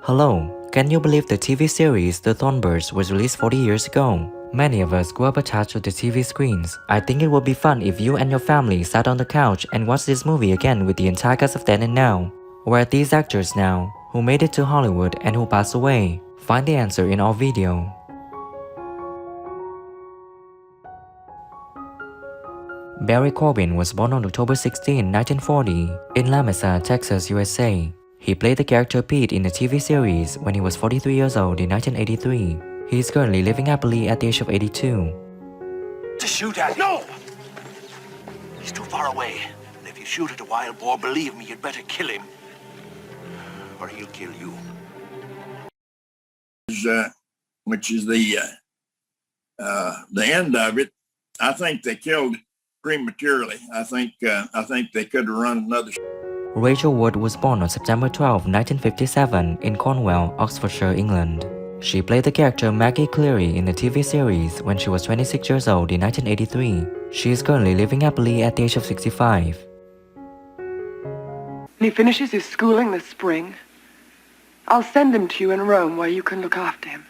Hello, can you believe the TV series The Thorn Birds was released 40 years ago? Many of us grew up attached to the TV screens. I think it would be fun if you and your family sat on the couch and watched this movie again with the entire cast of then and now. Where are these actors now? Who made it to Hollywood and who passed away? Find the answer in our video. Barry Corbin was born on October 16, 1940, in La Mesa, Texas, USA. He played the character Pete in the TV series when he was 43 years old in 1983. He is currently living happily at the age of 82. To shoot at? No! He's too far away. And if you shoot at a wild boar, believe me, you'd better kill him. Or he'll kill you. Which is the end of it. I think they killed prematurely. I think they could have run another. Rachel Wood was born on September 12, 1957 in Cornwall, Oxfordshire, England. She played the character Meggie Cleary in the TV series when she was 26 years old in 1983. She is currently living happily at the age of 65. When he finishes his schooling this spring, I'll send him to you in Rome where you can look after him.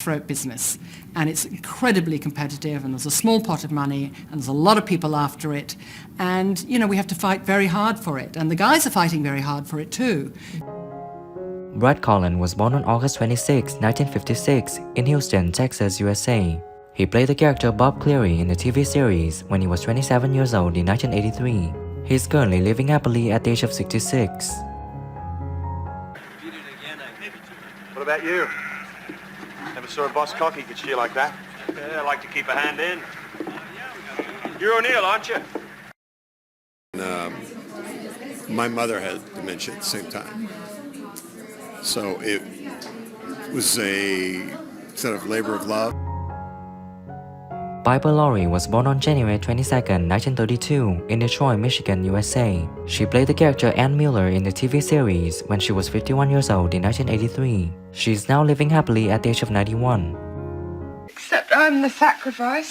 Throat business, and it's incredibly competitive, and there's a small pot of money and there's a lot of people after it, and we have to fight very hard for it, and the guys are fighting very hard for it too. Brad Cullen was born on August 26, 1956 in Houston, Texas, USA. He played the character Bob Cleary in the TV series when he was 27 years old in 1983. He is currently living happily at the age of 66. What about you? Never saw a boss cocky could cheer like that. Yeah, I like to keep a hand in. You're O'Neill, aren't you? My mother had dementia at the same time. So it was a sort of labor of love. Piper Laurie was born on January 22, 1932 in Detroit, Michigan, USA. She played the character Ann Miller in the TV series when she was 51 years old in 1983. She is now living happily at the age of 91. Except I'm the sacrifice.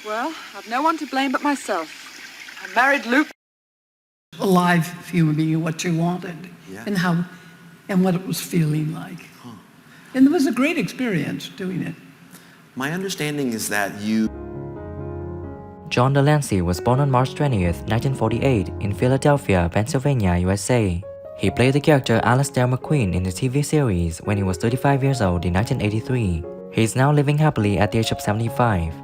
Well, I've no one to blame but myself. I married Luke. A live human being, what you wanted, and what it was feeling like. Huh. And it was a great experience doing it. My understanding is that you... John Lancie was born on March 20th, 1948 in Philadelphia, Pennsylvania, USA. He played the character Alistair McQueen in the TV series when he was 35 years old in 1983. He is now living happily at the age of 75. You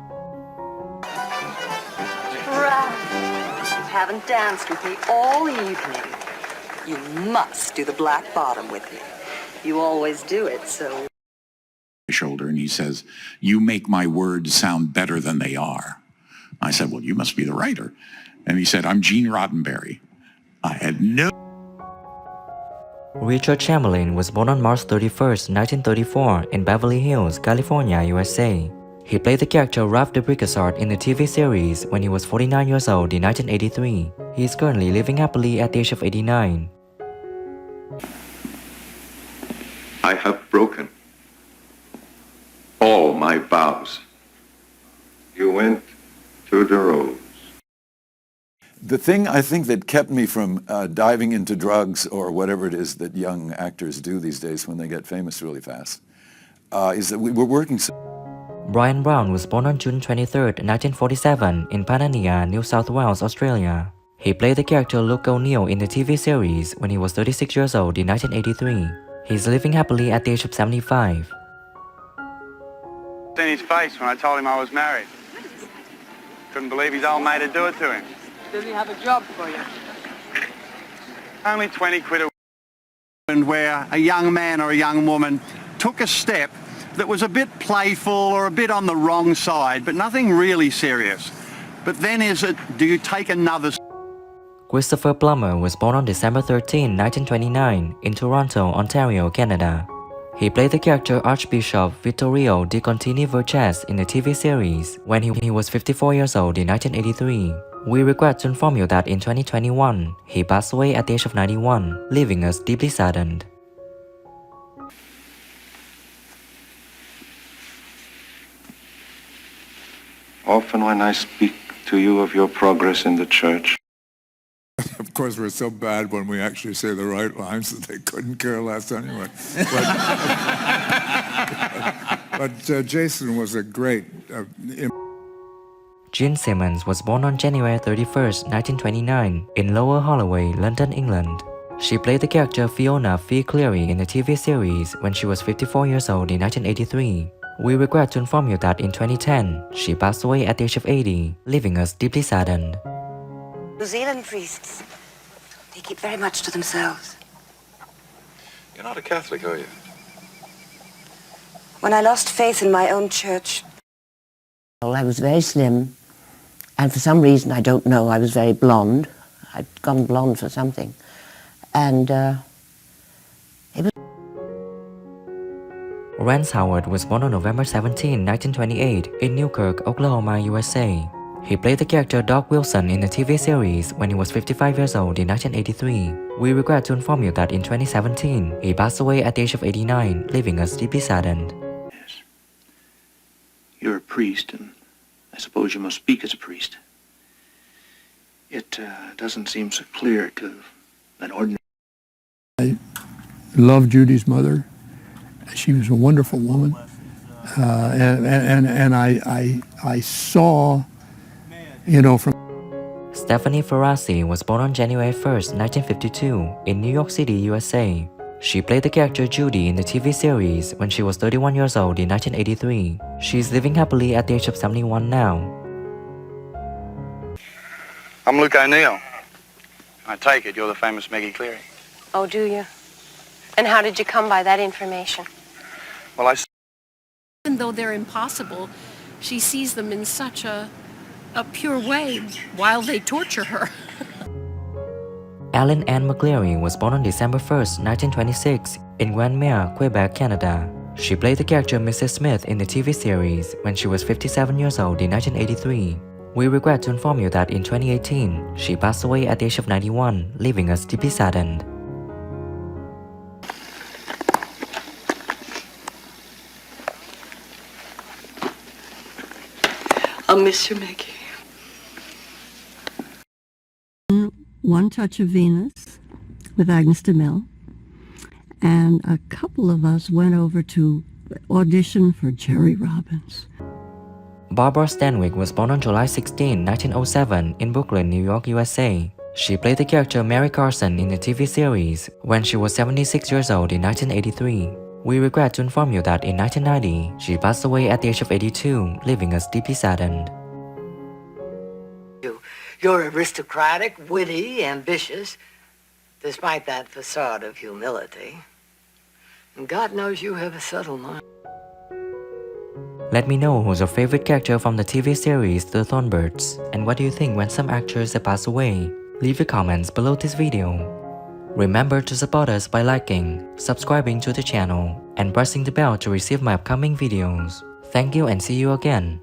haven't danced with me all evening. You must do the black bottom with me. You always do it, so... Shoulder, and he says, "You make my words sound better than they are." I said, "Well, you must be the writer." And he said, "I'm Gene Roddenberry." I had no... Richard Chamberlain was born on March 31st, 1934 in Beverly Hills, California, USA. He played the character Ralph de Bricassart in the TV series when he was 49 years old in 1983. He is currently living happily at the age of 89. I have broken all my vows. You went to the rose. The thing I think that kept me from diving into drugs or whatever it is that young actors do these days when they get famous really fast is that we were working. Bryan Brown was born on June 23, 1947 in Panania, New South Wales, Australia. He played the character Luke O'Neill in the TV series when he was 36 years old in 1983. He is living happily at the age of 75. Seen his face when I told him I was married. Couldn't believe his old mate would do it to him. Does he have a job for you? Only 20 quid a week. And where a young man or a young woman took a step that was a bit playful or a bit on the wrong side, but nothing really serious. But then do you take another... Christopher Plummer was born on December 13, 1929 in Toronto, Ontario, Canada. He played the character Archbishop Vittorio di Contini Vercès in the TV series when he was 54 years old in 1983. We regret to inform you that in 2021, he passed away at the age of 91, leaving us deeply saddened. Often when I speak to you of your progress in the church? Of course, we're so bad when we actually say the right lines that they couldn't care less anyway. But Jason was a great... Jean Simmons was born on January 31st, 1929 in Lower Holloway, London, England. She played the character Fiona Fee Cleary in the TV series when she was 54 years old in 1983. We regret to inform you that in 2010, she passed away at the age of 80, leaving us deeply saddened. New Zealand priests, they keep very much to themselves. You're not a Catholic, are you? When I lost faith in my own church... Well, I was very slim, and for some reason, I don't know, I was very blonde. I'd gone blonde for something. And it was... Rance Howard was born on November 17, 1928 in Newkirk, Oklahoma, USA. He played the character Doc Wilson in the TV series when he was 55 years old in 1983. We regret to inform you that in 2017, he passed away at the age of 89, leaving us deeply saddened. Yes. You're a priest, and I suppose you must speak as a priest. It doesn't seem so clear to an ordinary... I loved Judy's mother. She was a wonderful woman. And I saw, you know, from... Stephanie Ferrazzi was born on January 1st, 1952 in New York City, USA. She played the character Judy in the TV series when she was 31 years old in 1983. She is living happily at the age of 71 now. I'm Luke O'Neill. I take it you're the famous Meggie Cleary. Oh, do you? And how did you come by that information? Well, even though they're impossible, she sees them in such a pure way while they torture her. Ellen Ann McCleary was born on December 1st, 1926 in Mare, Quebec, Canada. She played the character Mrs. Smith in the TV series when she was 57 years old in 1983. We regret to inform you that in 2018, she passed away at the age of 91, leaving us deeply saddened. I'll miss you, Meggie. One Touch of Venus with Agnes DeMille, and a couple of us went over to audition for Jerry Robbins. Barbara Stanwyck was born on July 16, 1907 in Brooklyn, New York, USA. She played the character Mary Carson in the TV series when she was 76 years old in 1983. We regret to inform you that in 1990, she passed away at the age of 82, leaving us deeply saddened. You're aristocratic, witty, ambitious, despite that facade of humility. And God knows you have a subtle mind. Let me know who's your favorite character from the TV series The Thorn Birds, and what do you think when some actors have passed away? Leave your comments below this video. Remember to support us by liking, subscribing to the channel, and pressing the bell to receive my upcoming videos. Thank you and see you again.